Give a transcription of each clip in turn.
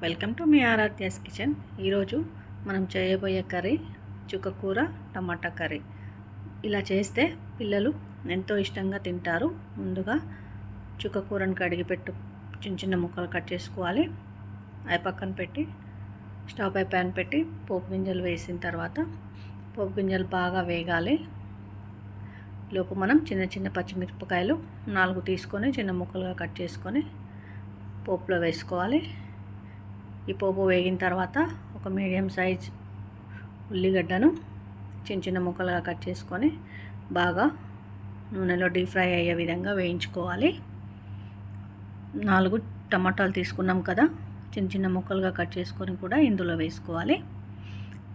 Welcome to మీ Aaradhya's kitchen. ఈరోజు మనం చేయబోయే కర్రీ చుక్కకూర టమాటా కర్రీ. ఇలా చేస్తే పిల్లలు ఎంతో ఇష్టంగా తింటారు. ముందుగా చుక్కకూరను కడిగి చిన్న చిన్న ముక్కలు కట్ చేసుకోవాలి. అవి పక్కన పెట్టి స్టవ్ పై ప్యాన్ పెట్టి పోపు గింజలు వేసిన తర్వాత పోపు గింజలు బాగా వేగాలి. లోపు మనం చిన్న చిన్న పచ్చిమిరపకాయలు 4 తీసుకొని చిన్న ముక్కలుగా కట్ చేసుకొని పోపులో వేసుకోవాలి. ఈ పోపు వేగిన తర్వాత ఒక మీడియం సైజ్ ఉల్లిగడ్డను చిన్న చిన్న ముక్కలుగా కట్ చేసుకొని బాగా నూనెలో డీప్ ఫ్రై అయ్యే విధంగా వేయించుకోవాలి. 4 టమాటాలు తీసుకున్నాం కదా, చిన్న చిన్న ముక్కలుగా కట్ చేసుకొని కూడా ఇందులో వేసుకోవాలి.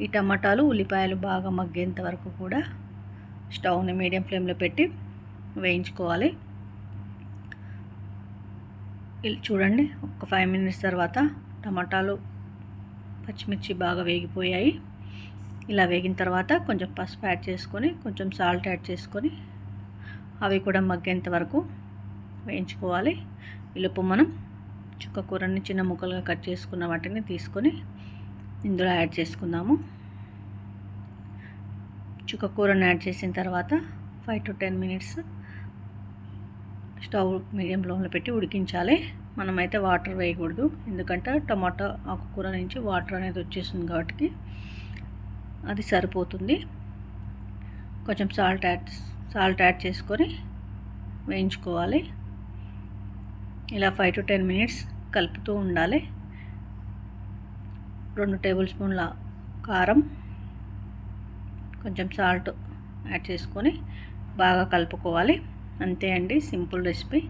ఈ టమాటాలు ఉల్లిపాయలు బాగా మగ్గేంత వరకు కూడా స్టవ్ని మీడియం ఫ్లేమ్లో పెట్టి వేయించుకోవాలి. చూడండి, ఒక 5 మినిట్స్ తర్వాత టమాటాలు పచ్చిమిర్చి బాగా వేగిపోయాయి. ఇలా వేగిన తర్వాత కొంచెం పసుపు యాడ్ చేసుకొని కొంచెం సాల్ట్ యాడ్ చేసుకొని అవి కూడా మగ్గేంత వరకు వేయించుకోవాలి. ఈలోపు మనం చుక్కకూరని చిన్న ముక్కలుగా కట్ చేసుకున్న వాటిని తీసుకొని ఇందులో యాడ్ చేసుకుందాము. చుక్కకూరని యాడ్ చేసిన తర్వాత 5 to 10 మినిట్స్ స్టవ్ మీడియం ఫ్లేమ్లో పెట్టి ఉడికించాలి. మనమైతే వాటర్ వేయకూడదు, ఎందుకంటే టమాటా ఆకుకూర నుంచి వాటర్ అనేది వచ్చేస్తుంది కాబట్టి అది సరిపోతుంది. కొంచెం సాల్ట్ యాడ్ చేసుకొని వేయించుకోవాలి. ఇలా 5 to 10 మినిట్స్ కలుపుతూ ఉండాలి. 2 టేబుల్ స్పూన్ల కారం, కొంచెం సాల్ట్ యాడ్ చేసుకొని బాగా కలుపుకోవాలి. అంతే అండి, సింపుల్ రెసిపీ.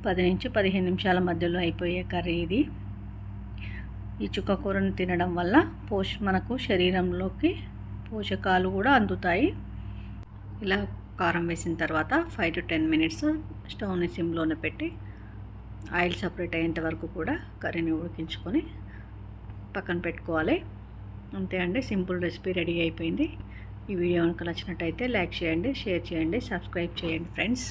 10 నుంచి 15 నిమిషాల మధ్యలో అయిపోయే కర్రీ ఇది. ఈ చుక్కకూరను తినడం వల్ల మనకు శరీరంలోకి పోషకాలు కూడా అందుతాయి. ఇలా కారం వేసిన తర్వాత 5 to 10 మినిట్స్ స్టవ్ని సిమ్లోనే పెట్టి ఆయిల్ సపరేట్ అయ్యేంత వరకు కూడా కర్రీని ఉడికించుకొని పక్కన పెట్టుకోవాలి. అంతే అండి, సింపుల్ రెసిపీ రెడీ అయిపోయింది. ఈ వీడియో కనుక నచ్చినట్టయితే లైక్ చేయండి, షేర్ చేయండి, సబ్స్క్రైబ్ చేయండి ఫ్రెండ్స్.